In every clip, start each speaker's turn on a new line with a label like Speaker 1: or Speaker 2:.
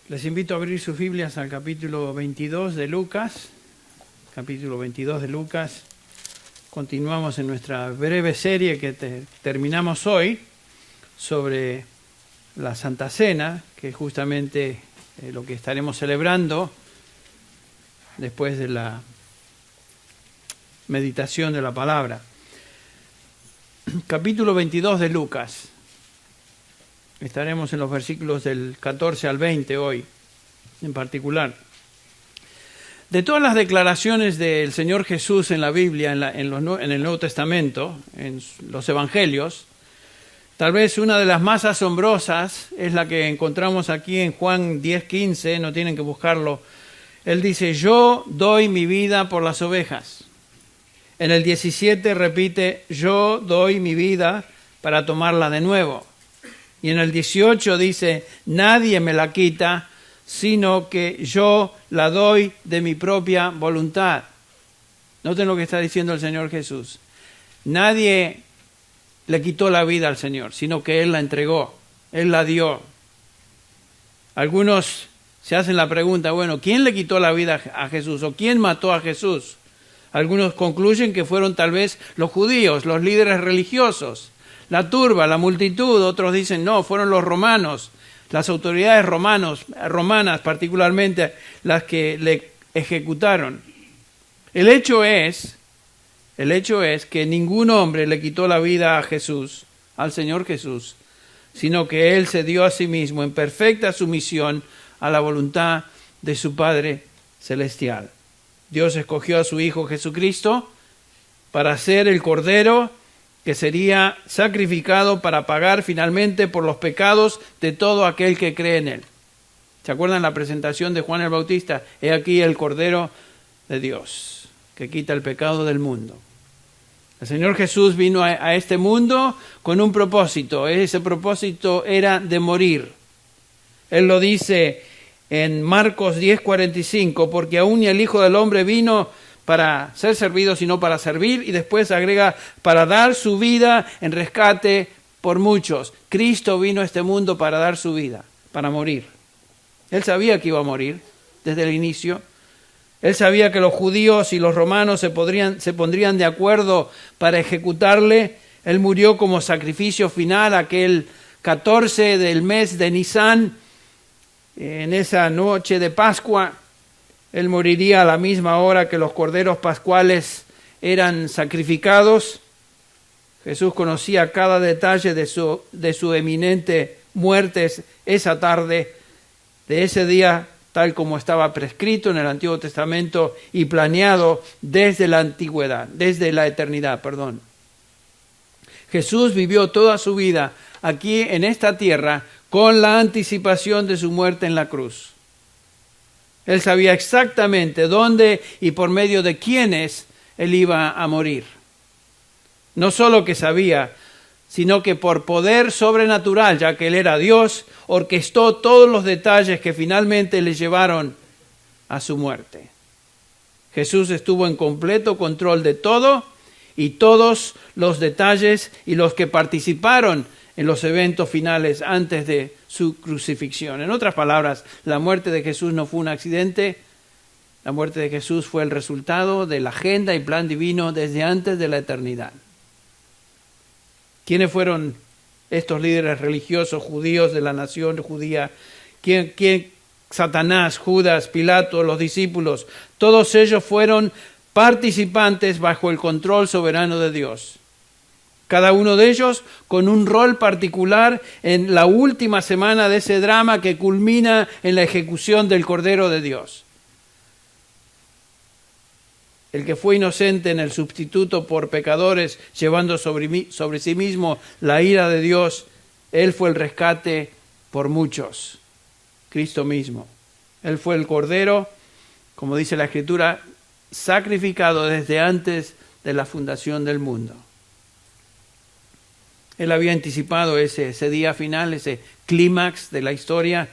Speaker 1: Les invito a abrir sus Biblias al capítulo 22 de Lucas. Capítulo 22 de Lucas. Continuamos en nuestra breve serie que terminamos hoy sobre la Santa Cena, que es justamente lo que estaremos celebrando después de la meditación de la palabra. Capítulo 22 de Lucas. Estaremos en los versículos del 14 al 20 hoy, en particular. De todas las declaraciones del Señor Jesús en la Biblia, en el Nuevo Testamento, en los Evangelios, tal vez una de las más asombrosas es la que encontramos aquí en Juan 10:15, no tienen que buscarlo. Él dice, yo doy mi vida por las ovejas. En el 17 repite, yo doy mi vida para tomarla de nuevo. Y en el 18 dice, nadie me la quita, sino que yo la doy de mi propia voluntad. Noten lo que está diciendo el Señor Jesús. Nadie le quitó la vida al Señor, sino que Él la entregó, Él la dio. Algunos se hacen la pregunta, bueno, ¿quién le quitó la vida a Jesús o quién mató a Jesús? Algunos concluyen que fueron tal vez los judíos, los líderes religiosos. La turba, la multitud, otros dicen no, fueron los romanos, las autoridades romanas particularmente las que le ejecutaron. El hecho es que ningún hombre le quitó la vida a Jesús, al Señor Jesús, sino que Él se dio a sí mismo en perfecta sumisión a la voluntad de su Padre Celestial. Dios escogió a su Hijo Jesucristo para ser el Cordero que sería sacrificado para pagar finalmente por los pecados de todo aquel que cree en Él. ¿Se acuerdan la presentación de Juan el Bautista? He aquí el Cordero de Dios, que quita el pecado del mundo. El Señor Jesús vino a este mundo con un propósito. Ese propósito era de morir. Él lo dice en Marcos 10:45, porque aún ni el Hijo del Hombre vino para ser servido, sino para servir, y después agrega, para dar su vida en rescate por muchos. Cristo vino a este mundo para dar su vida, para morir. Él sabía que iba a morir desde el inicio. Él sabía que los judíos y los romanos se pondrían de acuerdo para ejecutarle. Él murió como sacrificio final aquel 14 del mes de Nisan, en esa noche de Pascua. Él moriría a la misma hora que los corderos pascuales eran sacrificados. Jesús conocía cada detalle de su eminente muerte esa tarde, de ese día, tal como estaba prescrito en el Antiguo Testamento y planeado desde la antigüedad, desde la eternidad, perdón. Jesús vivió toda su vida aquí en esta tierra con la anticipación de su muerte en la cruz. Él sabía exactamente dónde y por medio de quiénes Él iba a morir. No solo que sabía, sino que por poder sobrenatural, ya que Él era Dios, orquestó todos los detalles que finalmente le llevaron a su muerte. Jesús estuvo en completo control de todo y todos los detalles y los que participaron en los eventos finales antes de su crucifixión. En otras palabras, la muerte de Jesús no fue un accidente, la muerte de Jesús fue el resultado de la agenda y plan divino desde antes de la eternidad. ¿Quiénes fueron estos líderes religiosos judíos de la nación judía? ¿Quién? Satanás, Judas, Pilato, los discípulos. Todos ellos fueron participantes bajo el control soberano de Dios. Cada uno de ellos con un rol particular en la última semana de ese drama que culmina en la ejecución del Cordero de Dios. El que fue inocente en el sustituto por pecadores, llevando sobre sí mismo la ira de Dios, Él fue el rescate por muchos, Cristo mismo. Él fue el Cordero, como dice la Escritura, sacrificado desde antes de la fundación del mundo. Él había anticipado ese día final, ese clímax de la historia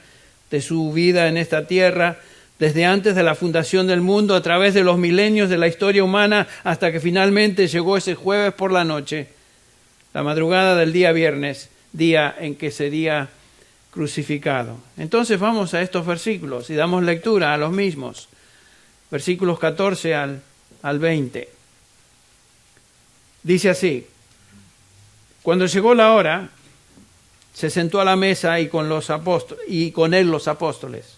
Speaker 1: de su vida en esta tierra, desde antes de la fundación del mundo, a través de los milenios de la historia humana, hasta que finalmente llegó ese jueves por la noche, la madrugada del día viernes, día en que sería crucificado. Entonces vamos a estos versículos y damos lectura a los mismos. Versículos 14 al 20. Dice así: cuando llegó la hora, se sentó a la mesa y con él los apóstoles.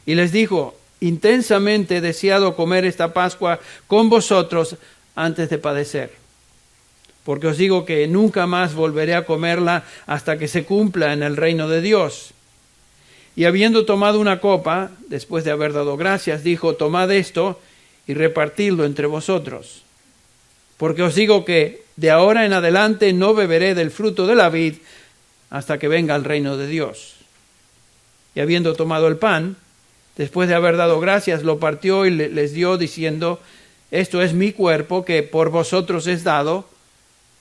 Speaker 1: Y les dijo: intensamente he deseado comer esta Pascua con vosotros antes de padecer. Porque os digo que nunca más volveré a comerla hasta que se cumpla en el reino de Dios. Y habiendo tomado una copa, después de haber dado gracias, dijo: tomad esto y repartidlo entre vosotros. Porque os digo que de ahora en adelante no beberé del fruto de la vid hasta que venga el reino de Dios. Y habiendo tomado el pan, después de haber dado gracias, lo partió y les dio, diciendo: esto es mi cuerpo que por vosotros es dado,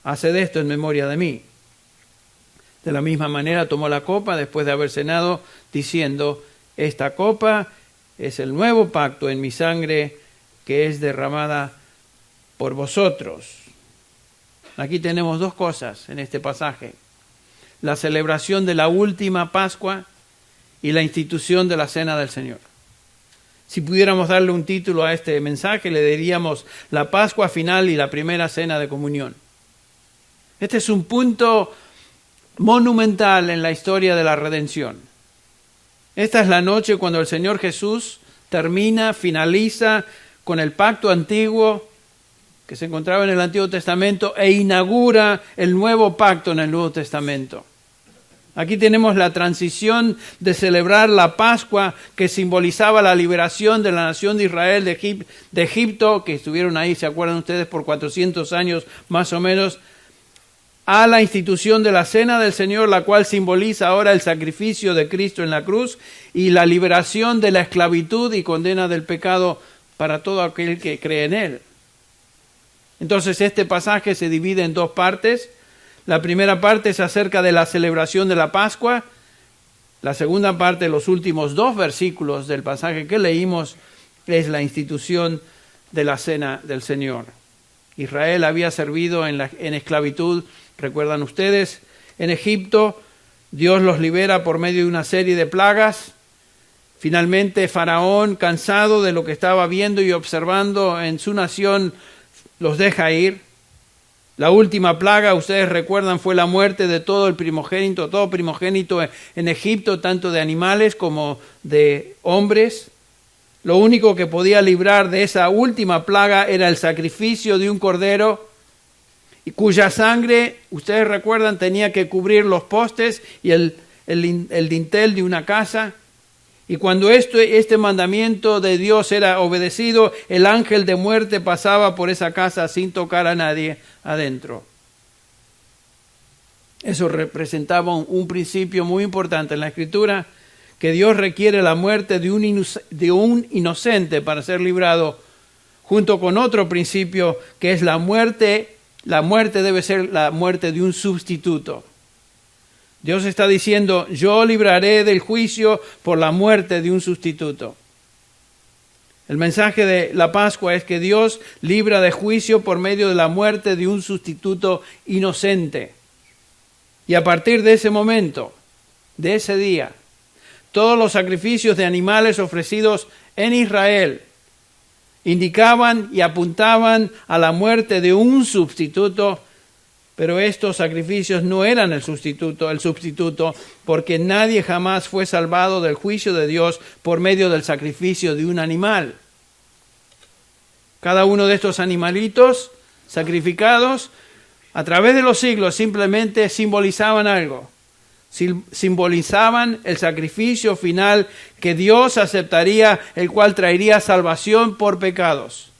Speaker 1: haced esto en memoria de mí. De la misma manera tomó la copa después de haber cenado, diciendo: esta copa es el nuevo pacto en mi sangre, que es derramada por vosotros. Aquí tenemos dos cosas en este pasaje: la celebración de la última Pascua y la institución de la Cena del Señor. Si pudiéramos darle un título a este mensaje, le diríamos: la Pascua final y la primera cena de comunión. Este es un punto monumental en la historia de la redención. Esta es la noche cuando el Señor Jesús finaliza con el pacto antiguo que se encontraba en el Antiguo Testamento e inaugura el nuevo pacto en el Nuevo Testamento. Aquí tenemos la transición de celebrar la Pascua, que simbolizaba la liberación de la nación de Israel de Egipto, que estuvieron ahí, ¿se acuerdan ustedes?, por 400 años más o menos, a la institución de la Cena del Señor, la cual simboliza ahora el sacrificio de Cristo en la cruz y la liberación de la esclavitud y condena del pecado para todo aquel que cree en Él. Entonces este pasaje se divide en dos partes. La primera parte es acerca de la celebración de la Pascua. La segunda parte, los últimos dos versículos del pasaje que leímos, es la institución de la Cena del Señor. Israel había servido en esclavitud, recuerdan ustedes, en Egipto. Dios los libera por medio de una serie de plagas. Finalmente Faraón, cansado de lo que estaba viendo y observando en su nación, los deja ir. La última plaga, ustedes recuerdan, fue la muerte de todo primogénito en Egipto, tanto de animales como de hombres. Lo único que podía librar de esa última plaga era el sacrificio de un cordero, y cuya sangre, ustedes recuerdan, tenía que cubrir los postes y el dintel de una casa. Y cuando este mandamiento de Dios era obedecido, el ángel de muerte pasaba por esa casa sin tocar a nadie adentro. Eso representaba un principio muy importante en la Escritura, que Dios requiere la muerte de un inocente para ser librado, junto con otro principio que es la muerte. La muerte debe ser la muerte de un sustituto. Dios está diciendo: yo libraré del juicio por la muerte de un sustituto. El mensaje de la Pascua es que Dios libra de juicio por medio de la muerte de un sustituto inocente. Y a partir de ese momento, de ese día, todos los sacrificios de animales ofrecidos en Israel indicaban y apuntaban a la muerte de un sustituto. Pero estos sacrificios no eran el sustituto, porque nadie jamás fue salvado del juicio de Dios por medio del sacrificio de un animal. Cada uno de estos animalitos sacrificados a través de los siglos simplemente simbolizaban algo. Simbolizaban el sacrificio final que Dios aceptaría, el cual traería salvación por pecados.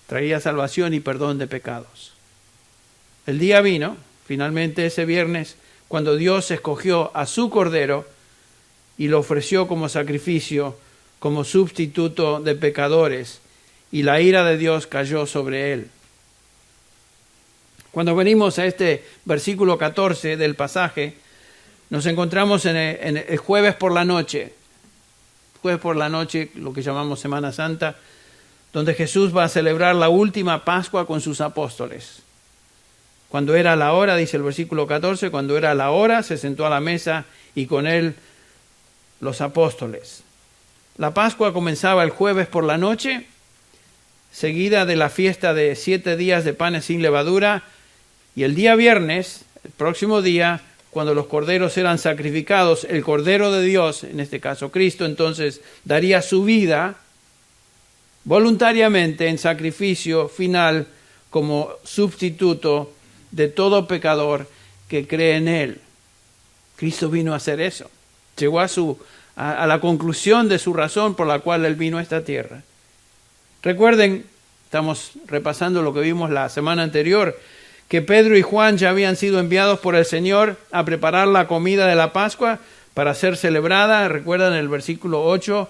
Speaker 1: Traería salvación y perdón de pecados. El día vino, finalmente ese viernes, cuando Dios escogió a su Cordero y lo ofreció como sacrificio, como sustituto de pecadores, y la ira de Dios cayó sobre él. Cuando venimos a este versículo 14 del pasaje, nos encontramos en el jueves por la noche. Jueves por la noche, lo que llamamos Semana Santa, donde Jesús va a celebrar la última Pascua con sus apóstoles. Cuando era la hora, dice el versículo 14, cuando era la hora, se sentó a la mesa y con él los apóstoles. La Pascua comenzaba el jueves por la noche, seguida de la fiesta de 7 días de panes sin levadura, y el día viernes, el próximo día, cuando los corderos eran sacrificados, el Cordero de Dios, en este caso Cristo, entonces daría su vida voluntariamente en sacrificio final como sustituto de todo pecador que cree en Él. Cristo vino a hacer eso. Llegó a la conclusión de su razón por la cual Él vino a esta tierra. Recuerden, estamos repasando lo que vimos la semana anterior, que Pedro y Juan ya habían sido enviados por el Señor a preparar la comida de la Pascua para ser celebrada. Recuerdan el versículo 8,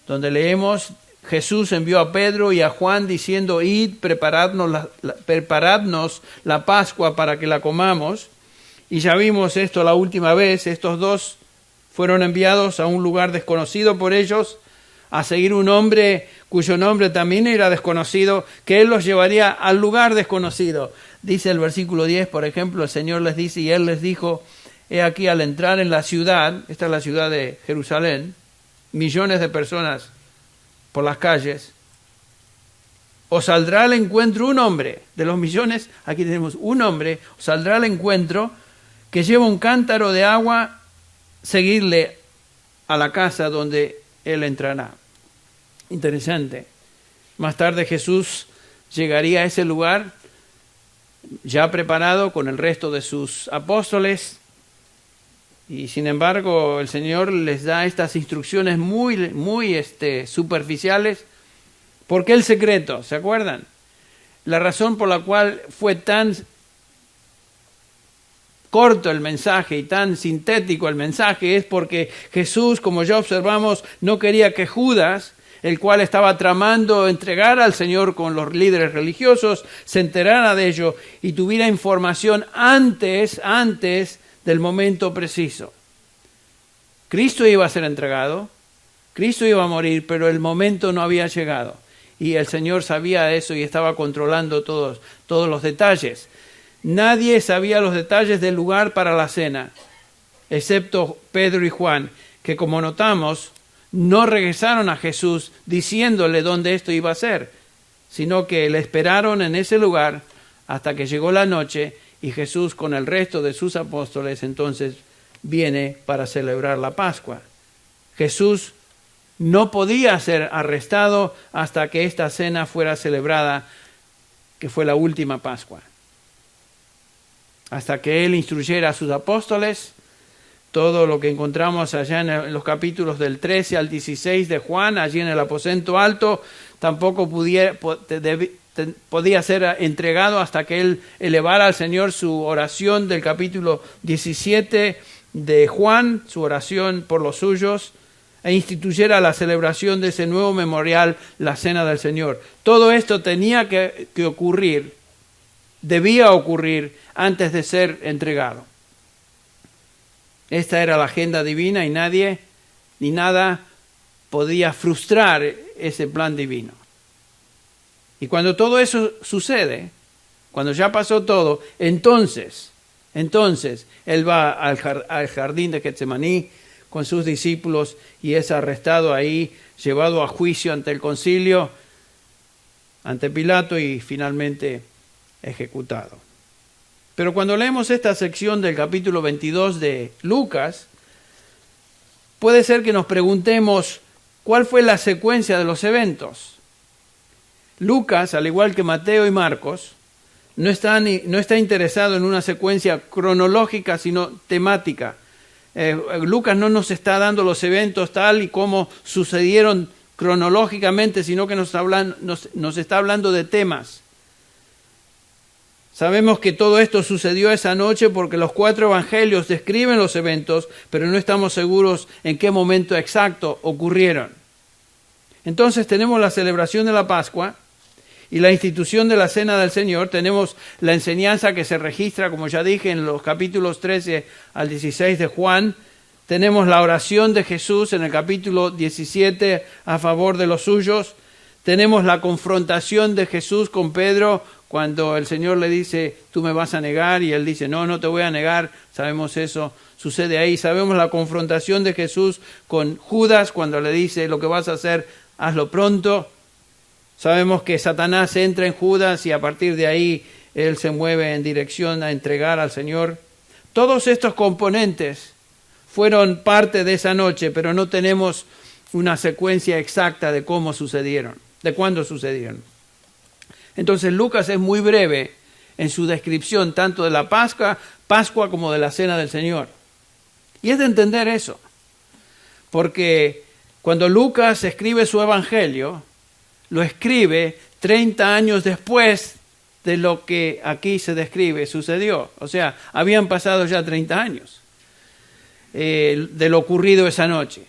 Speaker 1: donde leemos: Jesús envió a Pedro y a Juan diciendo: id, preparadnos la Pascua para que la comamos. Y ya vimos esto la última vez. Estos dos fueron enviados a un lugar desconocido por ellos, a seguir un hombre cuyo nombre también era desconocido, que Él los llevaría al lugar desconocido. Dice el versículo 10, por ejemplo, el Señor les dice: y Él les dijo, he aquí al entrar en la ciudad, esta es la ciudad de Jerusalén, millones de personas por las calles, os saldrá al encuentro un hombre, de los millones, aquí tenemos un hombre, os saldrá al encuentro que lleva un cántaro de agua, seguirle a la casa donde Él entrará. Interesante. Más tarde Jesús llegaría a ese lugar ya preparado con el resto de sus apóstoles, y sin embargo el Señor les da estas instrucciones muy superficiales. ¿Por qué el secreto? ¿Se acuerdan? La razón por la cual fue tan corto el mensaje y tan sintético el mensaje es porque Jesús, como ya observamos, no quería que Judas, el cual estaba tramando entregar al Señor con los líderes religiosos, se enterara de ello y tuviera información antes del momento preciso. Cristo iba a ser entregado, Cristo iba a morir, pero el momento no había llegado. Y el Señor sabía eso y estaba controlando todos los detalles. Nadie sabía los detalles del lugar para la cena, excepto Pedro y Juan, que, como notamos, no regresaron a Jesús diciéndole dónde esto iba a ser, sino que le esperaron en ese lugar hasta que llegó la noche y Jesús con el resto de sus apóstoles entonces viene para celebrar la Pascua. Jesús no podía ser arrestado hasta que esta cena fuera celebrada, que fue la última Pascua. Hasta que Él instruyera a sus apóstoles, todo lo que encontramos allá en los capítulos del 13 al 16 de Juan, allí en el aposento alto, tampoco podía ser entregado hasta que Él elevara al Señor su oración del capítulo 17 de Juan, su oración por los suyos, e instituyera la celebración de ese nuevo memorial, la Cena del Señor. Todo esto tenía que ocurrir, debía ocurrir antes de ser entregado. Esta era la agenda divina y nadie ni nada podía frustrar ese plan divino. Y cuando todo eso sucede, cuando ya pasó todo, entonces Él va al jardín de Getsemaní con sus discípulos y es arrestado ahí, llevado a juicio ante el concilio, ante Pilato y finalmente ejecutado. Pero cuando leemos esta sección del capítulo 22 de Lucas, puede ser que nos preguntemos cuál fue la secuencia de los eventos. Lucas, al igual que Mateo y Marcos, no está interesado en una secuencia cronológica, sino temática. Lucas no nos está dando los eventos tal y como sucedieron cronológicamente, sino que nos está hablando de temas. Sabemos que todo esto sucedió esa noche porque los 4 evangelios describen los eventos, pero no estamos seguros en qué momento exacto ocurrieron. Entonces tenemos la celebración de la Pascua y la institución de la Cena del Señor. Tenemos la enseñanza que se registra, como ya dije, en los capítulos 13 al 16 de Juan. Tenemos la oración de Jesús en el capítulo 17 a favor de los suyos. Tenemos la confrontación de Jesús con Pedro cuando el Señor le dice, tú me vas a negar, y él dice, no, no te voy a negar. Sabemos eso, sucede ahí. Sabemos la confrontación de Jesús con Judas cuando le dice, lo que vas a hacer, hazlo pronto. Sabemos que Satanás entra en Judas y a partir de ahí él se mueve en dirección a entregar al Señor. Todos estos componentes fueron parte de esa noche, pero no tenemos una secuencia exacta de cómo sucedieron, de cuándo sucedieron. Entonces Lucas es muy breve en su descripción tanto de la Pascua como de la Cena del Señor. Y es de entender eso, porque cuando Lucas escribe su evangelio, lo escribe 30 años después de lo que aquí se describe sucedió. O sea, habían pasado ya 30 años de lo ocurrido esa noche.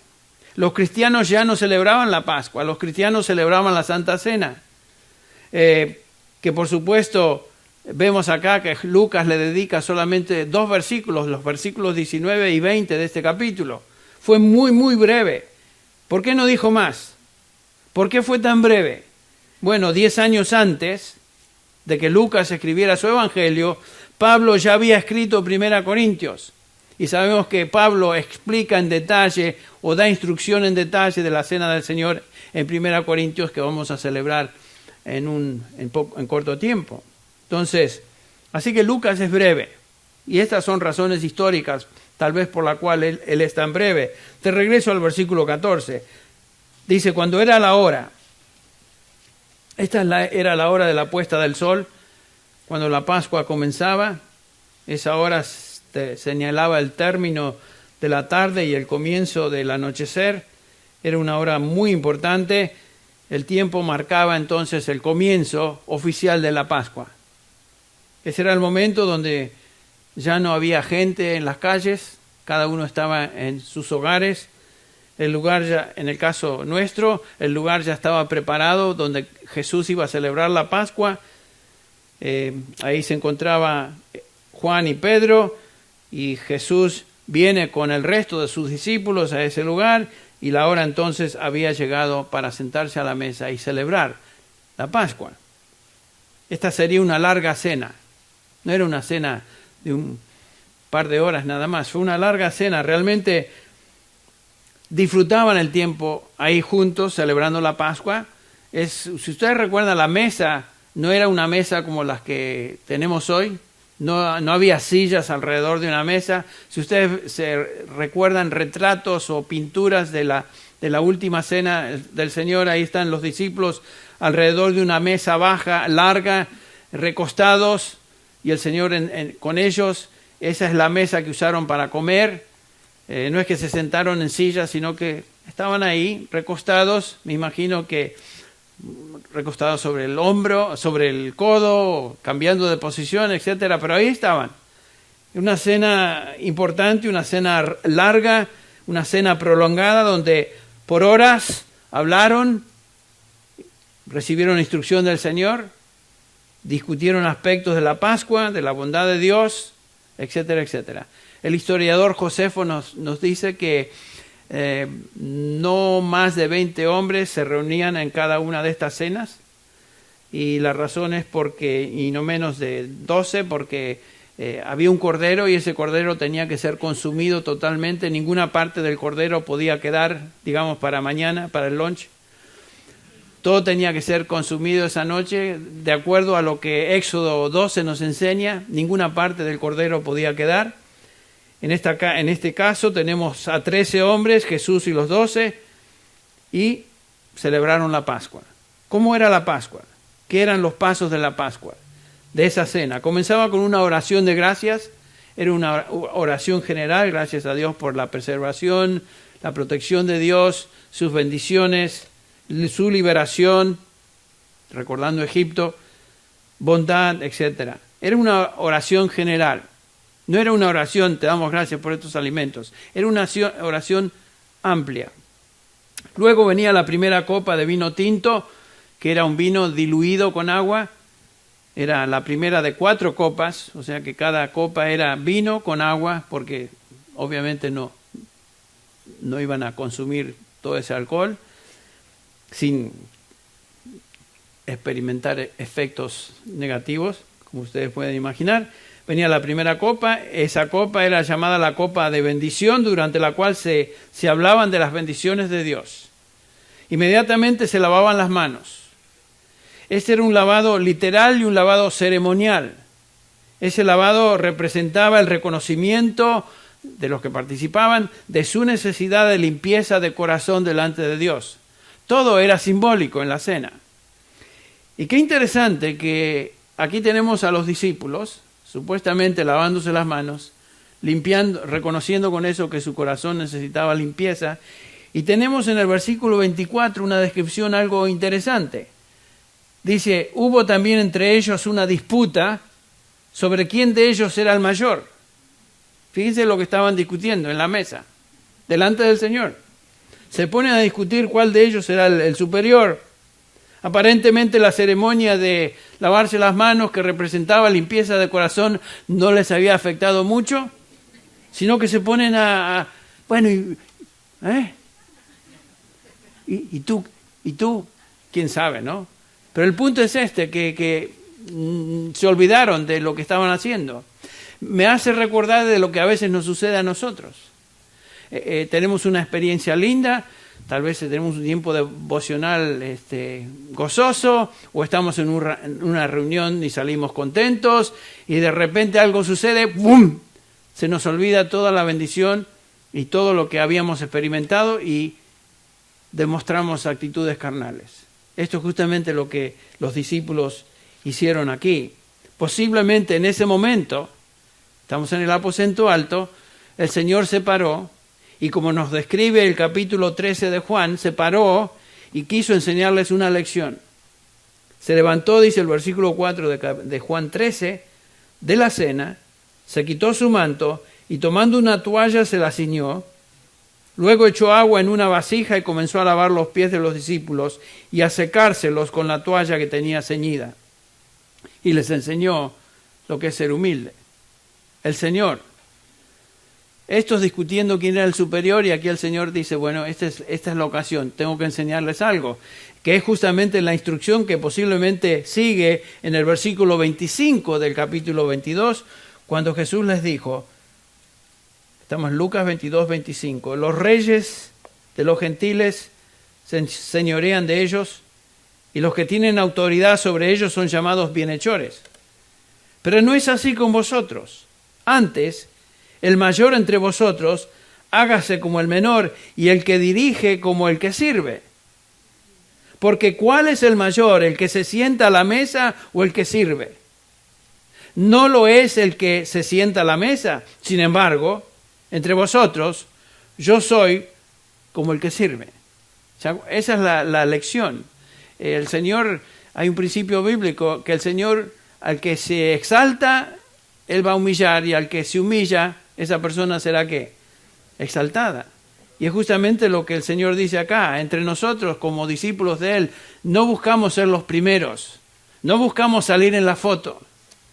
Speaker 1: Los cristianos ya no celebraban la Pascua, los cristianos celebraban la Santa Cena. Que por supuesto vemos acá que Lucas le dedica solamente 2 versículos, los versículos 19 y 20 de este capítulo. Fue muy, muy breve. ¿Por qué no dijo más? ¿Por qué fue tan breve? Bueno, 10 años antes de que Lucas escribiera su evangelio, Pablo ya había escrito 1 Corintios. Y sabemos que Pablo explica en detalle o da instrucción en detalle de la Cena del Señor en 1 Corintios que vamos a celebrar en corto tiempo. Entonces, así que Lucas es breve. Y estas son razones históricas, tal vez por la cual él es tan breve. Te regreso al versículo 14. Dice, cuando era la hora, era la hora de la puesta del sol, cuando la Pascua comenzaba, esa hora señalaba el término de la tarde y el comienzo del anochecer. Era una hora muy importante. El tiempo marcaba entonces el comienzo oficial de la Pascua. Ese era el momento donde ya no había gente en las calles, cada uno estaba en sus hogares. El lugar ya, en el caso nuestro, el lugar ya estaba preparado donde Jesús iba a celebrar la Pascua. Ahí se encontraba Juan y Pedro, y Jesús viene con el resto de sus discípulos a ese lugar, y la hora entonces había llegado para sentarse a la mesa y celebrar la Pascua. Esta sería una larga cena. No era una cena de un par de horas nada más, fue una larga cena. Realmente disfrutaban el tiempo ahí juntos celebrando la Pascua. Si ustedes recuerdan, la mesa no era una mesa como las que tenemos hoy. No había sillas alrededor de una mesa. Si ustedes se recuerdan retratos o pinturas de la última cena del Señor, ahí están los discípulos alrededor de una mesa baja, larga, recostados, y el Señor con ellos. Esa es la mesa que usaron para comer. No es que se sentaron en sillas, sino que estaban ahí recostados. Me imagino que recostados sobre el hombro, sobre el codo, cambiando de posición, etcétera, pero ahí estaban. Una cena importante, una cena larga, una cena prolongada donde por horas hablaron, recibieron instrucción del Señor, discutieron aspectos de la Pascua, de la bondad de Dios, etcétera, etcétera. El historiador Josefo nos dice que no más de 20 hombres se reunían en cada una de estas cenas, y la razón es y no menos de 12, porque había un cordero y ese cordero tenía que ser consumido totalmente. Ninguna parte del cordero podía quedar, digamos, para mañana, para el lunch. Todo tenía que ser consumido esa noche, de acuerdo a lo que Éxodo 12 nos enseña. Ninguna parte del cordero podía quedar. En este caso tenemos a 13 hombres, Jesús y los 12, y celebraron la Pascua. ¿Cómo era la Pascua? ¿Qué eran los pasos de la Pascua? De esa cena. Comenzaba con una oración de gracias. Era una oración general, gracias a Dios por la preservación, la protección de Dios, sus bendiciones, su liberación, recordando Egipto, bondad, etc. Era una oración general. No era una oración, te damos gracias por estos alimentos. Era una oración amplia. Luego venía la primera copa de vino tinto, que era un vino diluido con agua. Era la primera de 4 copas, o sea que cada copa era vino con agua, porque obviamente no iban a consumir todo ese alcohol sin experimentar efectos negativos, como ustedes pueden imaginar. Venía la primera copa, esa copa era llamada la copa de bendición, durante la cual se hablaban de las bendiciones de Dios. Inmediatamente se lavaban las manos. Este era un lavado literal y un lavado ceremonial. Ese lavado representaba el reconocimiento de los que participaban de su necesidad de limpieza de corazón delante de Dios. Todo era simbólico en la cena. Y qué interesante que aquí tenemos a los discípulos, supuestamente lavándose las manos, limpiando, reconociendo con eso que su corazón necesitaba limpieza. Y tenemos en el versículo 24 una descripción algo interesante. Dice, hubo también entre ellos una disputa sobre quién de ellos era el mayor. Fíjense lo que estaban discutiendo en la mesa, delante del Señor. Se ponen a discutir cuál de ellos era el superior. Aparentemente la ceremonia de lavarse las manos, que representaba limpieza de corazón, no les había afectado mucho, sino que se ponen ¿Y tú? ¿Quién sabe, no? Pero el punto es este, que se olvidaron de lo que estaban haciendo. Me hace recordar de lo que a veces nos sucede a nosotros. Tenemos una experiencia linda, tal vez tenemos un tiempo devocional gozoso, o estamos en una reunión y salimos contentos, y de repente algo sucede, ¡bum! Se nos olvida toda la bendición y todo lo que habíamos experimentado y demostramos actitudes carnales. Esto es justamente lo que los discípulos hicieron aquí. Posiblemente en ese momento, estamos en el aposento alto, el Señor se paró, y como nos describe el capítulo 13 de Juan, se paró y quiso enseñarles una lección. Se levantó, dice el versículo 4 de Juan 13, de la cena, se quitó su manto y tomando una toalla se la ciñó. Luego echó agua en una vasija y comenzó a lavar los pies de los discípulos y a secárselos con la toalla que tenía ceñida. Y les enseñó lo que es ser humilde. El Señor. Estos discutiendo quién era el superior, y aquí el Señor dice, bueno, esta es la ocasión, tengo que enseñarles algo, que es justamente la instrucción que posiblemente sigue en el versículo 25 del capítulo 22, cuando Jesús les dijo, estamos en Lucas 22, 25, los reyes de los gentiles se señorean de ellos, y los que tienen autoridad sobre ellos son llamados bienhechores. Pero no es así con vosotros. Antes, el mayor entre vosotros, hágase como el menor, y el que dirige como el que sirve. Porque ¿cuál es el mayor, el que se sienta a la mesa o el que sirve? No lo es el que se sienta a la mesa. Sin embargo, entre vosotros, yo soy como el que sirve. O sea, esa es la lección. El Señor, hay un principio bíblico, que el Señor, al que se exalta, Él va a humillar, y al que se humilla, esa persona será ¿qué? Exaltada. Y es justamente lo que el Señor dice acá. Entre nosotros, como discípulos de Él, no buscamos ser los primeros. No buscamos salir en la foto,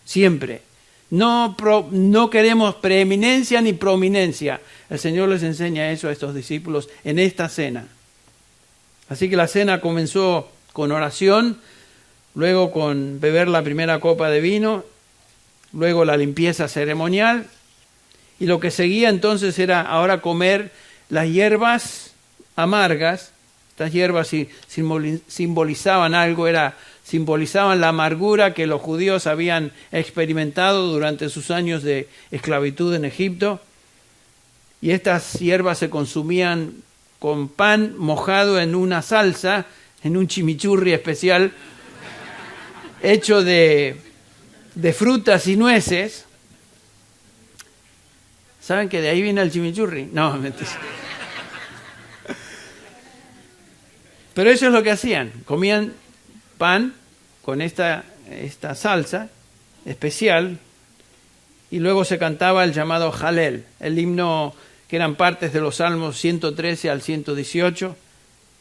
Speaker 1: siempre. No queremos preeminencia ni prominencia. El Señor les enseña eso a estos discípulos en esta cena. Así que la cena comenzó con oración, luego con beber la primera copa de vino, luego la limpieza ceremonial, y lo que seguía entonces era ahora comer las hierbas amargas. Estas hierbas simbolizaban algo, simbolizaban la amargura que los judíos habían experimentado durante sus años de esclavitud en Egipto. Y estas hierbas se consumían con pan mojado en una salsa, en un chimichurri especial, hecho de frutas y nueces. ¿Saben que de ahí viene el chimichurri? No, mentira. Pero eso es lo que hacían. Comían pan con esta salsa especial, y luego se cantaba el llamado Jalel, el himno que eran partes de los Salmos 113 al 118.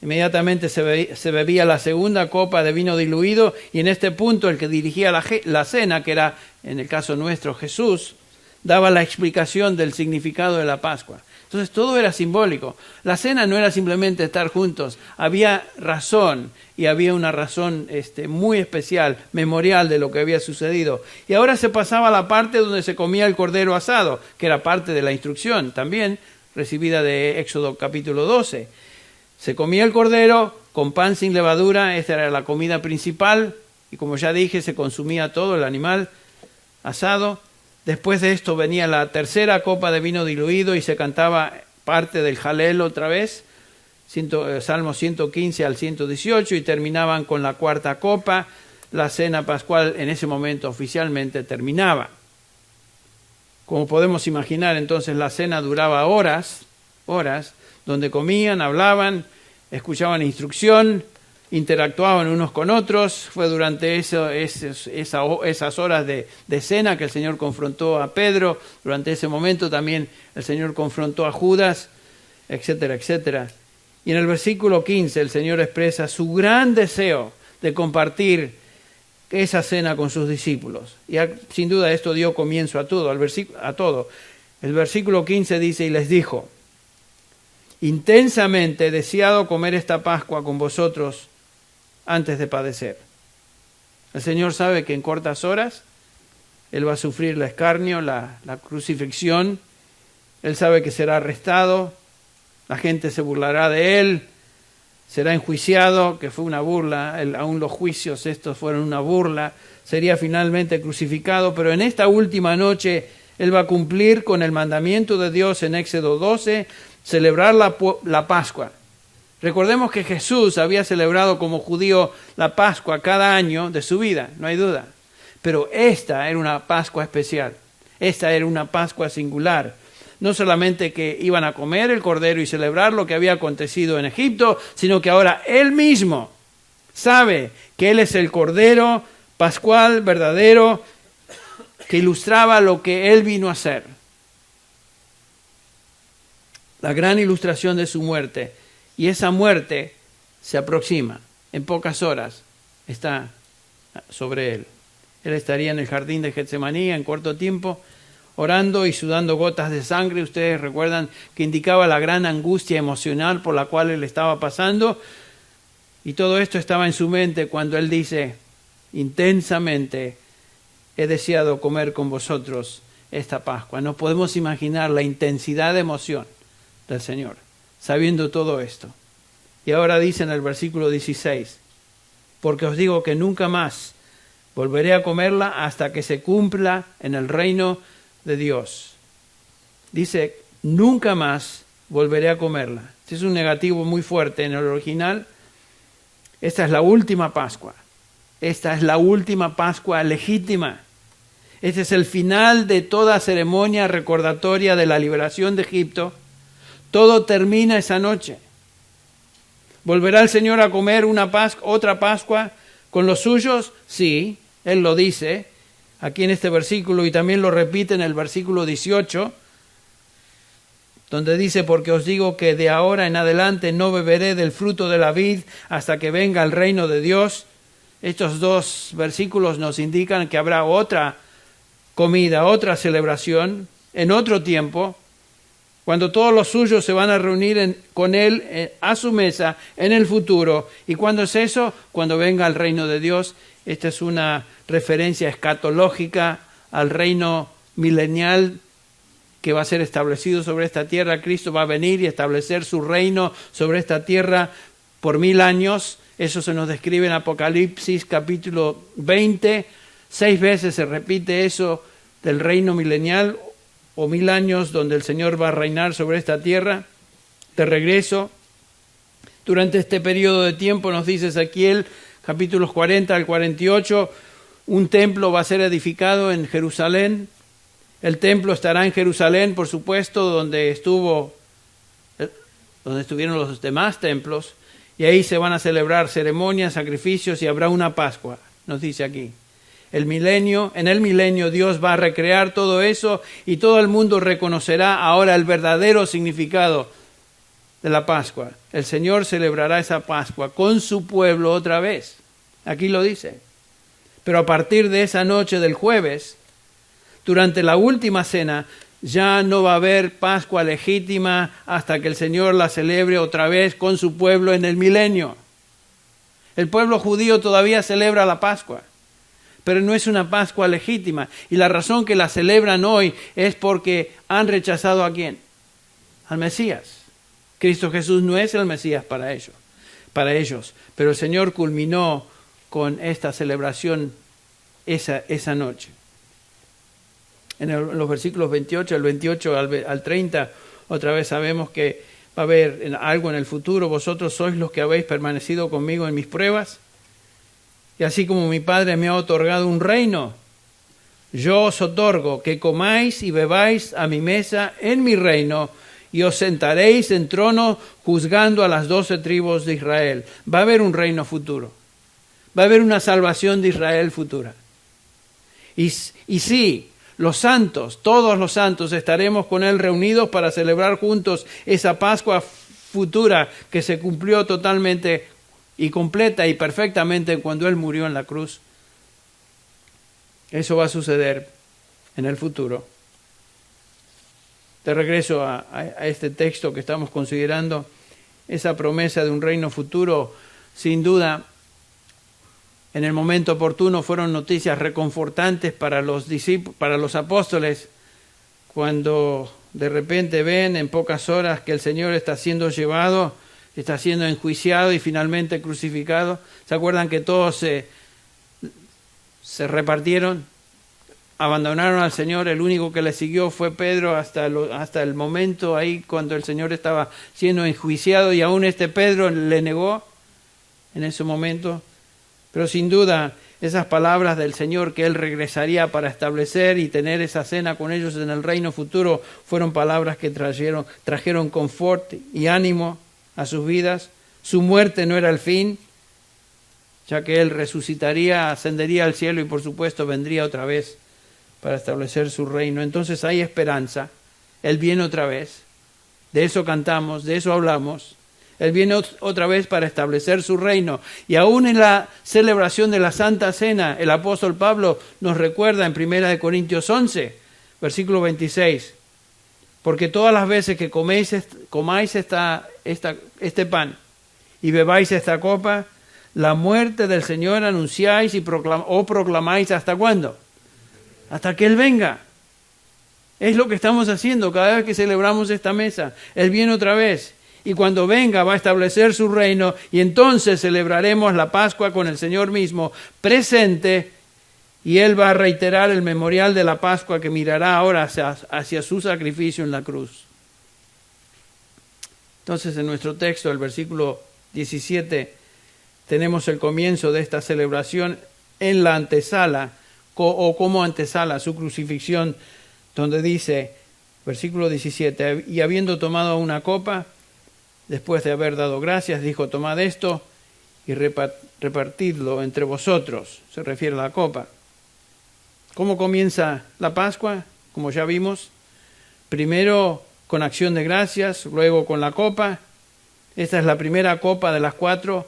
Speaker 1: Inmediatamente se bebía la segunda copa de vino diluido, y en este punto el que dirigía la cena, que era en el caso nuestro Jesús, daba la explicación del significado de la Pascua. Entonces todo era simbólico. La cena no era simplemente estar juntos, había razón, y había una razón muy especial, memorial de lo que había sucedido. Y ahora se pasaba a la parte donde se comía el cordero asado, que era parte de la instrucción también recibida de Éxodo capítulo 12. Se comía el cordero con pan sin levadura, esta era la comida principal, y como ya dije, se consumía todo el animal asado. Después de esto venía la tercera copa de vino diluido y se cantaba parte del Jalel otra vez, Salmos 115 al 118, y terminaban con la cuarta copa. La cena pascual en ese momento oficialmente terminaba. Como podemos imaginar, entonces la cena duraba horas, donde comían, hablaban, escuchaban instrucción, interactuaban unos con otros. Fue durante esas horas de cena que el Señor confrontó a Pedro. Durante ese momento también el Señor confrontó a Judas, etcétera, etcétera. Y en el versículo 15 el Señor expresa su gran deseo de compartir esa cena con sus discípulos. Y sin duda esto dio comienzo a todo. El versículo 15 dice: y les dijo: intensamente he deseado comer esta Pascua con vosotros antes de padecer. El Señor sabe que en cortas horas Él va a sufrir el escarnio, la crucifixión. Él sabe que será arrestado, la gente se burlará de Él, será enjuiciado, que fue una burla, aún los juicios estos fueron una burla, sería finalmente crucificado, pero en esta última noche Él va a cumplir con el mandamiento de Dios en Éxodo 12, celebrar la Pascua. Recordemos que Jesús había celebrado como judío la Pascua cada año de su vida, no hay duda. Pero esta era una Pascua especial, esta era una Pascua singular. No solamente que iban a comer el cordero y celebrar lo que había acontecido en Egipto, sino que ahora Él mismo sabe que Él es el cordero pascual verdadero que ilustraba lo que Él vino a hacer. La gran ilustración de su muerte. Y esa muerte se aproxima. En pocas horas está sobre Él. Él estaría en el jardín de Getsemaní en corto tiempo, orando y sudando gotas de sangre. Ustedes recuerdan que indicaba la gran angustia emocional por la cual Él estaba pasando. Y todo esto estaba en su mente cuando Él dice: intensamente he deseado comer con vosotros esta Pascua. No podemos imaginar la intensidad de emoción del Señor, sabiendo todo esto. Y ahora dice en el versículo 16: porque os digo que nunca más volveré a comerla hasta que se cumpla en el reino de Dios. Dice, nunca más volveré a comerla. Este es un negativo muy fuerte en el original. Esta es la última Pascua. Esta es la última Pascua legítima. Este es el final de toda ceremonia recordatoria de la liberación de Egipto. Todo termina esa noche. ¿Volverá el Señor a comer otra Pascua con los suyos? Sí, Él lo dice aquí en este versículo, y también lo repite en el versículo 18, donde dice: porque os digo que de ahora en adelante no beberé del fruto de la vid hasta que venga el reino de Dios. Estos dos versículos nos indican que habrá otra comida, otra celebración, en otro tiempo, cuando todos los suyos se van a reunir con Él a su mesa en el futuro. ¿Y cuándo es eso? Cuando venga el reino de Dios. Esta es una referencia escatológica al reino milenial que va a ser establecido sobre esta tierra. Cristo va a venir y establecer su reino sobre esta tierra por 1000 años. Eso se nos describe en Apocalipsis capítulo 20. 6 veces se repite eso del reino milenial o 1000 años donde el Señor va a reinar sobre esta tierra de regreso. Durante este periodo de tiempo, nos dice Ezequiel, capítulos 40 al 48, un templo va a ser edificado en Jerusalén. El templo estará en Jerusalén, por supuesto, donde estuvieron los demás templos, y ahí se van a celebrar ceremonias, sacrificios, y habrá una Pascua, nos dice aquí. En el milenio Dios va a recrear todo eso, y todo el mundo reconocerá ahora el verdadero significado de la Pascua. El Señor celebrará esa Pascua con su pueblo otra vez. Aquí lo dice. Pero a partir de esa noche del jueves, durante la última cena, Ya no va a haber Pascua legítima hasta que el Señor la celebre otra vez con su pueblo en el milenio. El pueblo judío todavía celebra la Pascua, pero no es una Pascua legítima. Y la razón que la celebran hoy es porque han rechazado ¿a quién? Al Mesías. Cristo Jesús no es el Mesías para ellos. Pero el Señor culminó con esta celebración esa noche. En los versículos 28 al 30, otra vez sabemos que va a haber algo en el futuro. Vosotros sois los que habéis permanecido conmigo en mis pruebas. Y así como mi Padre me ha otorgado un reino, yo os otorgo que comáis y bebáis a mi mesa en mi reino, y os sentaréis en trono juzgando a las 12 tribus de Israel. Va a haber un reino futuro. Va a haber una salvación de Israel futura. Y sí, los santos, todos los santos, estaremos con Él reunidos para celebrar juntos esa Pascua futura que se cumplió totalmente y completa y perfectamente cuando Él murió en la cruz. Eso va a suceder en el futuro. De regreso a este texto que estamos considerando, esa promesa de un reino futuro, sin duda, en el momento oportuno fueron noticias reconfortantes para los discípulos, para los apóstoles, cuando de repente ven en pocas horas que el Señor está siendo llevado, está siendo enjuiciado y finalmente crucificado. ¿Se acuerdan que todos se repartieron? Abandonaron al Señor, el único que le siguió fue Pedro hasta el momento ahí cuando el Señor estaba siendo enjuiciado, y aún Pedro le negó en ese momento. Pero sin duda esas palabras del Señor que Él regresaría para establecer y tener esa cena con ellos en el reino futuro fueron palabras que trajeron confort y ánimo a sus vidas. Su muerte no era el fin, ya que Él resucitaría, ascendería al cielo y por supuesto vendría otra vez para establecer su reino. Entonces hay esperanza. Él viene otra vez. De eso cantamos, de eso hablamos. Él viene otra vez para establecer su reino. Y aún en la celebración de la Santa Cena, el apóstol Pablo nos recuerda en 1 Corintios 11, versículo 26. Porque todas las veces que comáis este pan y bebáis esta copa, la muerte del Señor anunciáis y proclamáis ¿hasta cuándo? Hasta que Él venga. Es lo que estamos haciendo cada vez que celebramos esta mesa. Él viene otra vez. Y cuando venga va a establecer su reino, y entonces celebraremos la Pascua con el Señor mismo presente, y Él va a reiterar el memorial de la Pascua que mirará ahora hacia su sacrificio en la cruz. Entonces en nuestro texto, el versículo 17, tenemos el comienzo de esta celebración en la antesala, o como antesala a su crucifixión, donde dice, versículo 17, y habiendo tomado una copa, después de haber dado gracias, dijo, tomad esto y repartidlo entre vosotros. Se refiere a la copa. ¿Cómo comienza la Pascua? Como ya vimos, primero con acción de gracias, luego con la copa. Esta es la primera copa de las 4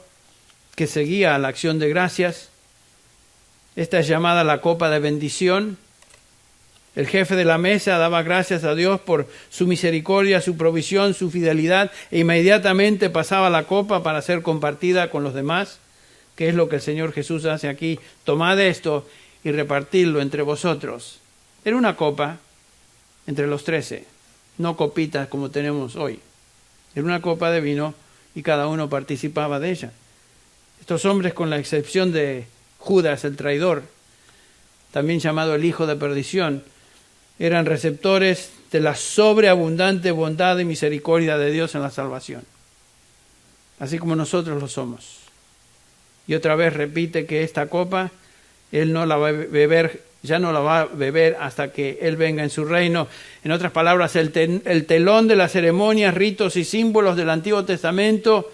Speaker 1: que seguía a la acción de gracias. Esta es llamada la copa de bendición. El jefe de la mesa daba gracias a Dios por su misericordia, su provisión, su fidelidad, e inmediatamente pasaba la copa para ser compartida con los demás, que es lo que el Señor Jesús hace aquí. Tomad esto y repartidlo entre vosotros. Era una copa entre los 13, no copitas como tenemos hoy. Era una copa de vino y cada uno participaba de ella. Estos hombres, con la excepción de Judas, el traidor, también llamado el hijo de perdición, eran receptores de la sobreabundante bondad y misericordia de Dios en la salvación, así como nosotros lo somos. Y otra vez repite que esta copa Él no la va a beber, ya no la va a beber hasta que Él venga en su reino. En otras palabras, el telón de las ceremonias, ritos y símbolos del Antiguo Testamento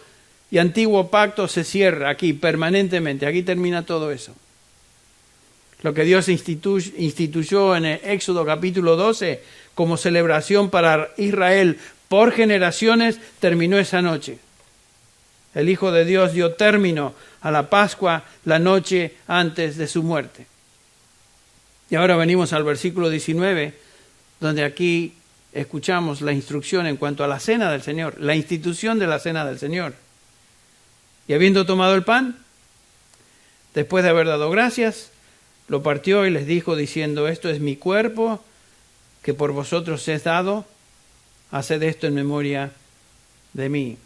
Speaker 1: y Antiguo Pacto se cierra aquí permanentemente. Aquí termina todo eso. Lo que Dios instituyó en el Éxodo capítulo 12 como celebración para Israel por generaciones, terminó esa noche. El Hijo de Dios dio término a la Pascua la noche antes de su muerte. Y ahora venimos al versículo 19, donde aquí escuchamos la instrucción en cuanto a la cena del Señor, la institución de la cena del Señor. Y habiendo tomado el pan, después de haber dado gracias, lo partió y les dijo diciendo: esto es mi cuerpo que por vosotros es dado, haced esto en memoria de mí.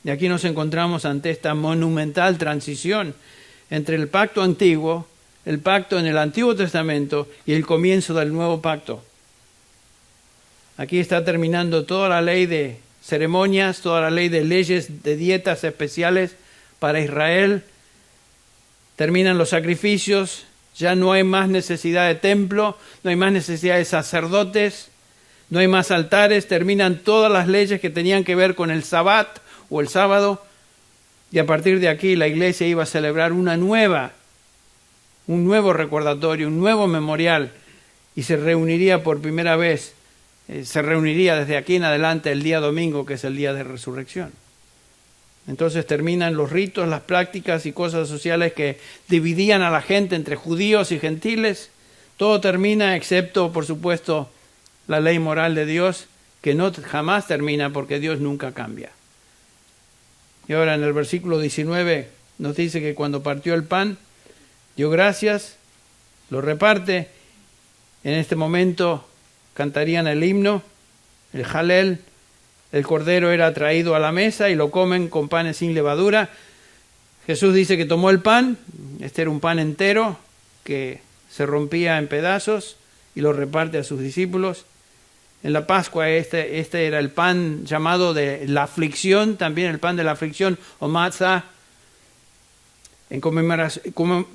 Speaker 1: Y aquí nos encontramos ante esta monumental transición entre el pacto antiguo, el pacto en el Antiguo Testamento y el comienzo del nuevo pacto. Aquí está terminando toda la ley de ceremonias, toda la ley de leyes, de dietas especiales para Israel. Terminan los sacrificios, ya no hay más necesidad de templo, no hay más necesidad de sacerdotes, no hay más altares, terminan todas las leyes que tenían que ver con el Sabbat o el sábado, y a partir de aquí la iglesia iba a celebrar un nuevo recordatorio, un nuevo memorial, y se reuniría por primera vez, se reuniría desde aquí en adelante el día domingo, que es el día de resurrección. Entonces terminan los ritos, las prácticas y cosas sociales que dividían a la gente entre judíos y gentiles. Todo termina, excepto, por supuesto, la ley moral de Dios, que no jamás termina porque Dios nunca cambia. Y ahora en el versículo 19 nos dice que cuando partió el pan, dio gracias, lo reparte. En este momento cantarían el himno, el Halel. El cordero era traído a la mesa y lo comen con panes sin levadura. Jesús dice que tomó el pan, este era un pan entero que se rompía en pedazos y lo reparte a sus discípulos. En la Pascua este era el pan llamado de la aflicción, también el pan de la aflicción o matzah, en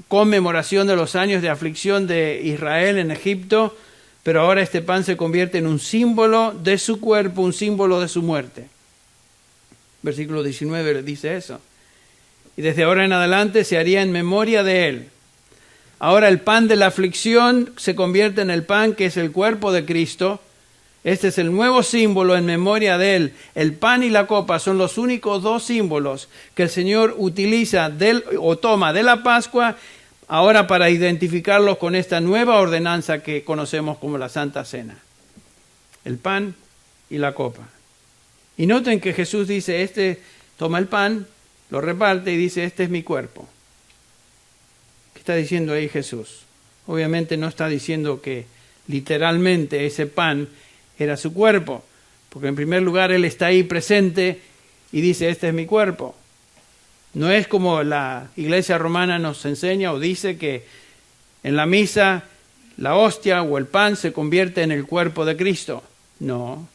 Speaker 1: conmemoración de los años de aflicción de Israel en Egipto. Pero ahora este pan se convierte en un símbolo de su cuerpo, un símbolo de su muerte. Versículo 19 le dice eso. Y desde ahora en adelante se haría en memoria de él. Ahora el pan de la aflicción se convierte en el pan que es el cuerpo de Cristo. Este es el nuevo símbolo en memoria de él. El pan y la copa son los únicos dos símbolos que el Señor utiliza o toma de la Pascua ahora para identificarlos con esta nueva ordenanza que conocemos como la Santa Cena. El pan y la copa. Y noten que Jesús dice, toma el pan, lo reparte y dice, este es mi cuerpo. ¿Qué está diciendo ahí Jesús? Obviamente no está diciendo que literalmente ese pan era su cuerpo, porque en primer lugar Él está ahí presente y dice, este es mi cuerpo. No es como la Iglesia romana nos enseña o dice que en la misa la hostia o el pan se convierte en el cuerpo de Cristo. No,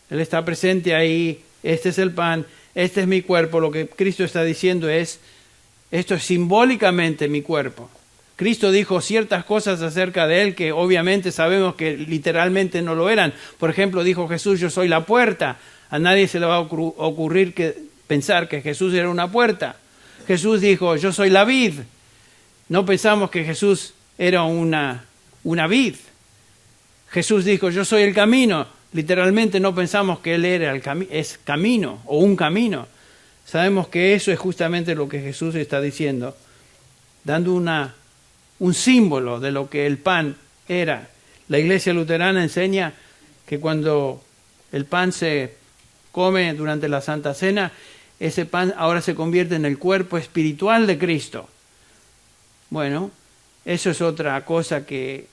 Speaker 1: Él está presente ahí, este es el pan, este es mi cuerpo. Lo que Cristo está diciendo es, esto es simbólicamente mi cuerpo. Cristo dijo ciertas cosas acerca de Él que obviamente sabemos que literalmente no lo eran. Por ejemplo, dijo Jesús, yo soy la puerta. A nadie se le va a ocurrir pensar que Jesús era una puerta. Jesús dijo, yo soy la vid. No pensamos que Jesús era una vid. Jesús dijo, yo soy el camino. Literalmente no pensamos que Él era es camino o un camino. Sabemos que eso es justamente lo que Jesús está diciendo, dando un símbolo de lo que el pan era. La Iglesia luterana enseña que cuando el pan se come durante la Santa Cena, ese pan ahora se convierte en el cuerpo espiritual de Cristo. Bueno, eso es otra cosa que,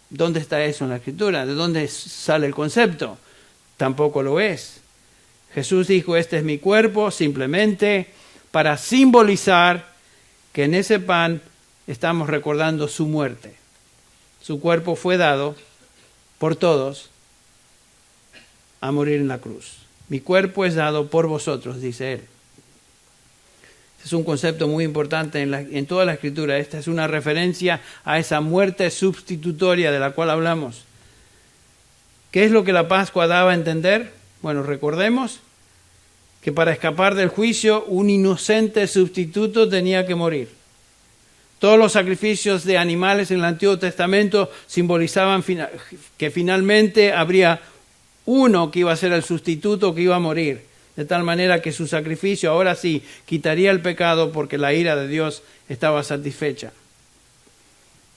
Speaker 1: ¿dónde está eso en la Escritura? ¿De dónde sale el concepto? Tampoco lo es. Jesús dijo, este es mi cuerpo, simplemente para simbolizar que en ese pan estamos recordando su muerte. Su cuerpo fue dado por todos a morir en la cruz. Mi cuerpo es dado por vosotros, dice Él. Este es un concepto muy importante en toda la Escritura. Esta es una referencia a esa muerte sustitutoria de la cual hablamos. ¿Qué es lo que la Pascua daba a entender? Bueno, recordemos que para escapar del juicio, un inocente sustituto tenía que morir. Todos los sacrificios de animales en el Antiguo Testamento simbolizaban que finalmente habría uno que iba a ser el sustituto que iba a morir, de tal manera que su sacrificio ahora sí quitaría el pecado porque la ira de Dios estaba satisfecha.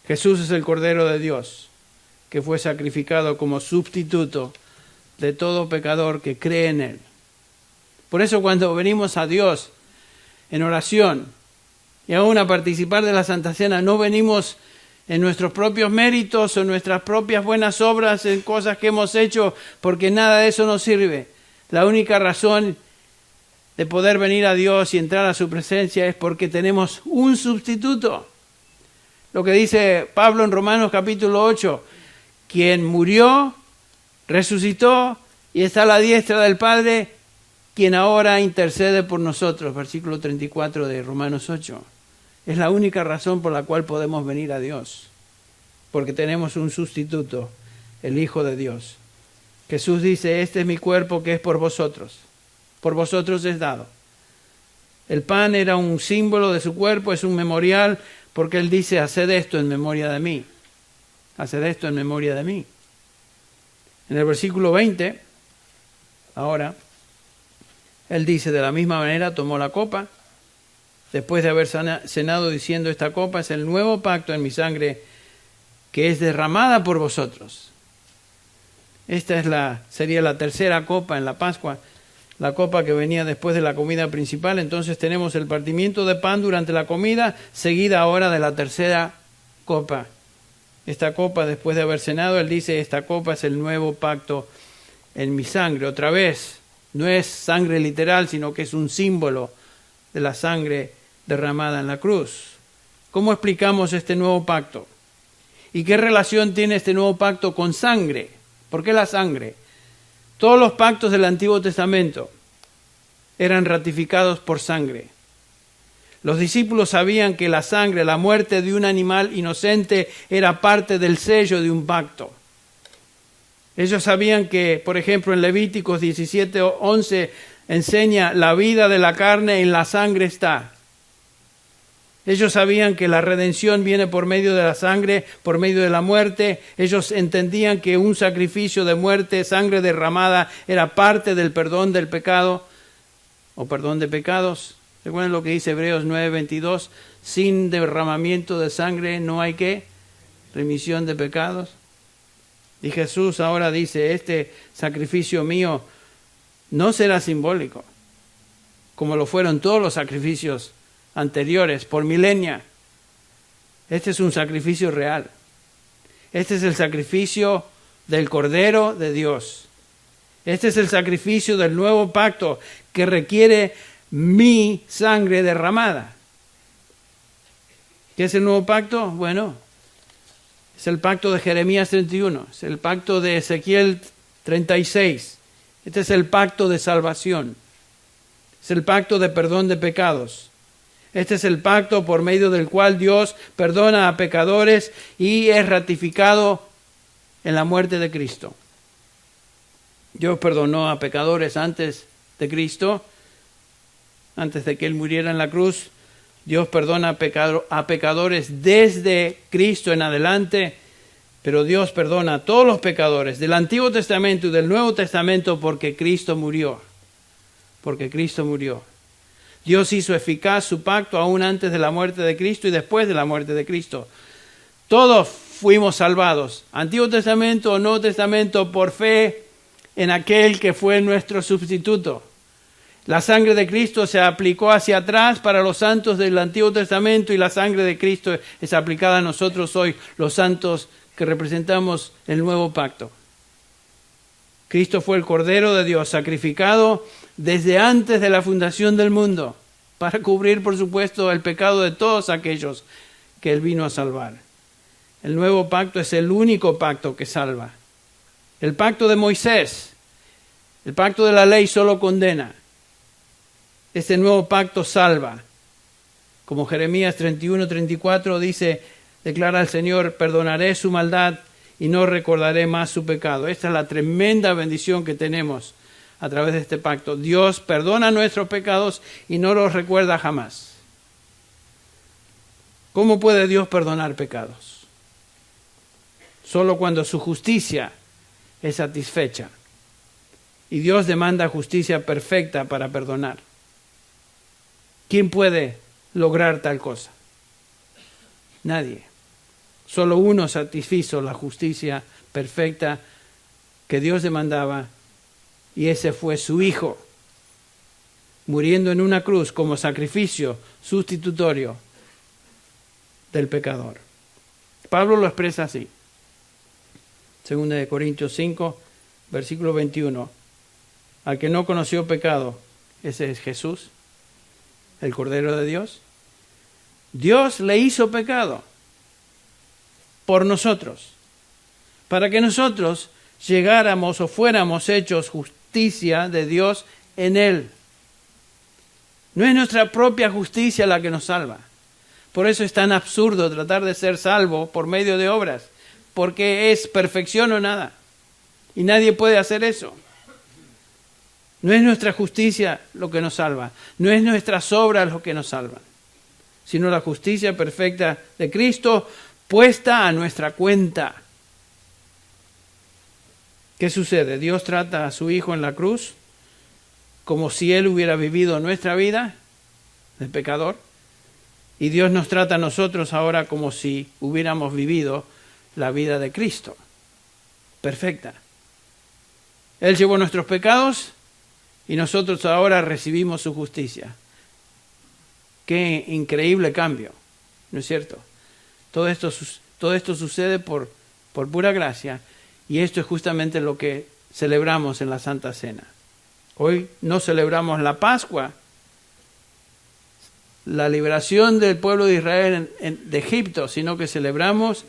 Speaker 1: Jesús es el Cordero de Dios. que fue sacrificado como sustituto de todo pecador que cree en Él. Por eso cuando venimos a Dios en oración y aún a participar de la Santa Cena, no venimos en nuestros propios méritos o nuestras propias buenas obras, en cosas que hemos hecho, porque nada de eso nos sirve. La única razón de poder venir a Dios y entrar a su presencia es porque tenemos un sustituto. Lo que dice Pablo en Romanos capítulo 8, quien murió, resucitó y está a la diestra del Padre, quien ahora intercede por nosotros, versículo 34 de Romanos 8. Es la única razón por la cual podemos venir a Dios, porque tenemos un sustituto, el Hijo de Dios. Jesús dice, este es mi cuerpo que es por vosotros es dado. El pan era un símbolo de su cuerpo, es un memorial, porque Él dice, haced esto en memoria de mí. Haced esto en memoria de mí. En el versículo 20, ahora, Él dice, de la misma manera tomó la copa, después de haber cenado diciendo, esta copa es el nuevo pacto en mi sangre que es derramada por vosotros. Esta sería la tercera copa en la Pascua, la copa que venía después de la comida principal. Entonces tenemos el partimiento de pan durante la comida, seguida ahora de la tercera copa. Esta copa, después de haber cenado, Él dice, esta copa es el nuevo pacto en mi sangre. Otra vez, no es sangre literal, sino que es un símbolo de la sangre derramada en la cruz. ¿Cómo explicamos este nuevo pacto? ¿Y qué relación tiene este nuevo pacto con sangre? ¿Por qué la sangre? Todos los pactos del Antiguo Testamento eran ratificados por sangre. Los discípulos sabían que la sangre, la muerte de un animal inocente, era parte del sello de un pacto. Ellos sabían que, por ejemplo, en Levíticos 17:11 enseña, la vida de la carne en la sangre está. Ellos sabían que la redención viene por medio de la sangre, por medio de la muerte. Ellos entendían que un sacrificio de muerte, sangre derramada, era parte del perdón del pecado, o perdón de pecados. ¿Recuerdan lo que dice Hebreos 9:22? Sin derramamiento de sangre no hay ¿qué? Remisión de pecados. Y Jesús ahora dice, este sacrificio mío no será simbólico, como lo fueron todos los sacrificios anteriores, por milenia. Este es un sacrificio real. Este es el sacrificio del Cordero de Dios. Este es el sacrificio del nuevo pacto que requiere mi sangre derramada. ¿Qué es el nuevo pacto? Bueno, es el pacto de Jeremías 31, es el pacto de Ezequiel 36. Este es el pacto de salvación. Es el pacto de perdón de pecados. Este es el pacto por medio del cual Dios perdona a pecadores y es ratificado en la muerte de Cristo. Dios perdonó a pecadores antes de Cristo, antes de que Él muriera en la cruz. Dios perdona a pecadores desde Cristo en adelante, pero Dios perdona a todos los pecadores del Antiguo Testamento y del Nuevo Testamento porque Cristo murió. Porque Cristo murió. Dios hizo eficaz su pacto aún antes de la muerte de Cristo y después de la muerte de Cristo. Todos fuimos salvados, Antiguo Testamento o Nuevo Testamento, por fe en aquel que fue nuestro sustituto. La sangre de Cristo se aplicó hacia atrás para los santos del Antiguo Testamento y la sangre de Cristo es aplicada a nosotros hoy, los santos que representamos el nuevo pacto. Cristo fue el Cordero de Dios sacrificado desde antes de la fundación del mundo para cubrir, por supuesto, el pecado de todos aquellos que Él vino a salvar. El nuevo pacto es el único pacto que salva. El pacto de Moisés, el pacto de la ley solo condena. Este nuevo pacto salva. Como Jeremías 31:34 dice, declara al Señor, perdonaré su maldad y no recordaré más su pecado. Esta es la tremenda bendición que tenemos a través de este pacto. Dios perdona nuestros pecados y no los recuerda jamás. ¿Cómo puede Dios perdonar pecados? Solo cuando su justicia es satisfecha. Y Dios demanda justicia perfecta para perdonar. ¿Quién puede lograr tal cosa? Nadie. Solo uno satisfizo la justicia perfecta que Dios demandaba, y ese fue su Hijo, muriendo en una cruz como sacrificio sustitutorio del pecador. Pablo lo expresa así. 2 Corintios 5, versículo 21. Al que no conoció pecado, ese es Jesús, el Cordero de Dios. Dios le hizo pecado por nosotros, para que nosotros llegáramos o fuéramos hechos justicia de Dios en Él. No es nuestra propia justicia la que nos salva. Por eso es tan absurdo tratar de ser salvo por medio de obras, porque es perfección o nada. Y nadie puede hacer eso. No es nuestra justicia lo que nos salva, no es nuestras obras lo que nos salvan, sino la justicia perfecta de Cristo puesta a nuestra cuenta. ¿Qué sucede? Dios trata a su Hijo en la cruz como si Él hubiera vivido nuestra vida de pecador, y Dios nos trata a nosotros ahora como si hubiéramos vivido la vida de Cristo, perfecta. Él llevó nuestros pecados y nosotros ahora recibimos su justicia. Qué increíble cambio, ¿no es cierto? Todo esto sucede por pura gracia, y esto es justamente lo que celebramos en la Santa Cena. Hoy no celebramos la Pascua, la liberación del pueblo de Israel de Egipto, sino que celebramos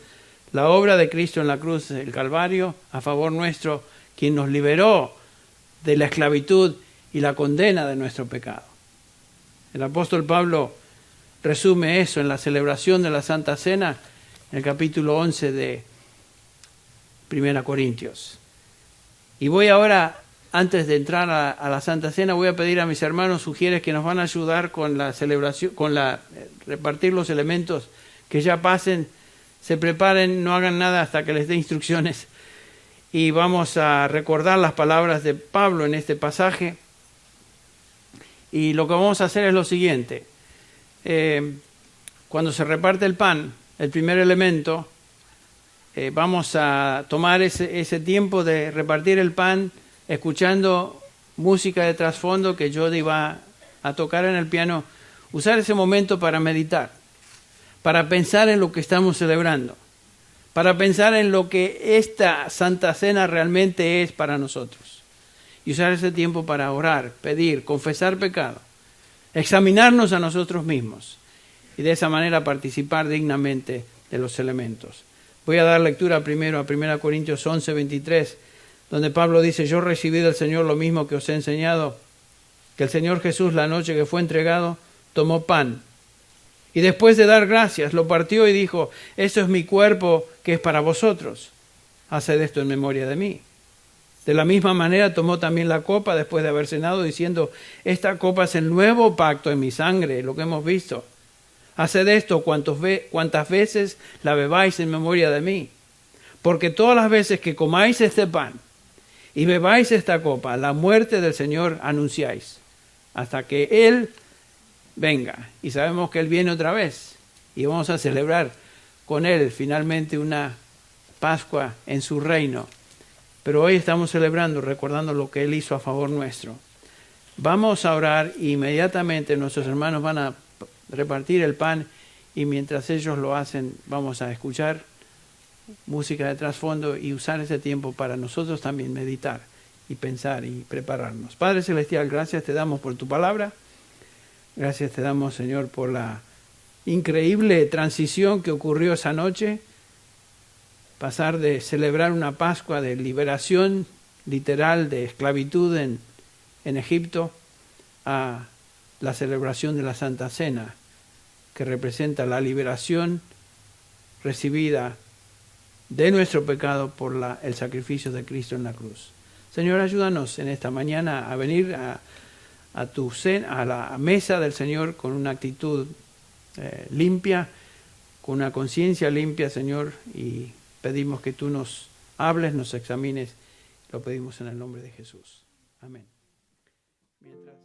Speaker 1: la obra de Cristo en la cruz del Calvario a favor nuestro, quien nos liberó de la esclavitud y la condena de nuestro pecado. El apóstol Pablo resume eso en la celebración de la Santa Cena, en el capítulo 11 de 1 Corintios. Y voy ahora, antes de entrar a la Santa Cena, voy a pedir a mis hermanos sugieres que nos van a ayudar con la celebración, repartir los elementos, que ya pasen, se preparen, no hagan nada hasta que les dé instrucciones. Y vamos a recordar las palabras de Pablo en este pasaje. Y lo que vamos a hacer es lo siguiente. Cuando se reparte el pan, el primer elemento, vamos a tomar ese tiempo de repartir el pan escuchando música de trasfondo que yo iba a tocar en el piano, usar ese momento para meditar, para pensar en lo que estamos celebrando, para pensar en lo que esta Santa Cena realmente es para nosotros. Y usar ese tiempo para orar, pedir, confesar pecado, examinarnos a nosotros mismos y de esa manera participar dignamente de los elementos. Voy a dar lectura primero a 1 Corintios 11, 23, donde Pablo dice: yo recibí del Señor lo mismo que os he enseñado, que el Señor Jesús, la noche que fue entregado, tomó pan y después de dar gracias lo partió y dijo: esto es mi cuerpo que es para vosotros, haced esto en memoria de mí. De la misma manera tomó también la copa después de haber cenado, diciendo: esta copa es el nuevo pacto en mi sangre, lo que hemos visto. Haced esto cuantas veces la bebáis en memoria de mí. Porque todas las veces que comáis este pan y bebáis esta copa, la muerte del Señor anunciáis, hasta que Él venga. Y sabemos que Él viene otra vez, y vamos a celebrar con Él finalmente una Pascua en su reino. Pero hoy estamos celebrando, recordando lo que Él hizo a favor nuestro. Vamos a orar y inmediatamente nuestros hermanos van a repartir el pan, y mientras ellos lo hacen vamos a escuchar música de trasfondo y usar ese tiempo para nosotros también meditar y pensar y prepararnos. Padre Celestial, gracias te damos por tu palabra. Gracias te damos, Señor, por la increíble transición que ocurrió esa noche. Pasar de celebrar una Pascua de liberación literal de esclavitud en Egipto a la celebración de la Santa Cena, que representa la liberación recibida de nuestro pecado por el sacrificio de Cristo en la cruz. Señor, ayúdanos en esta mañana a venir a tu cena, a la mesa del Señor con una actitud limpia, con una conciencia limpia, Señor, y pedimos que tú nos hables, nos examines. Lo pedimos en el nombre de Jesús. Amén. Mientras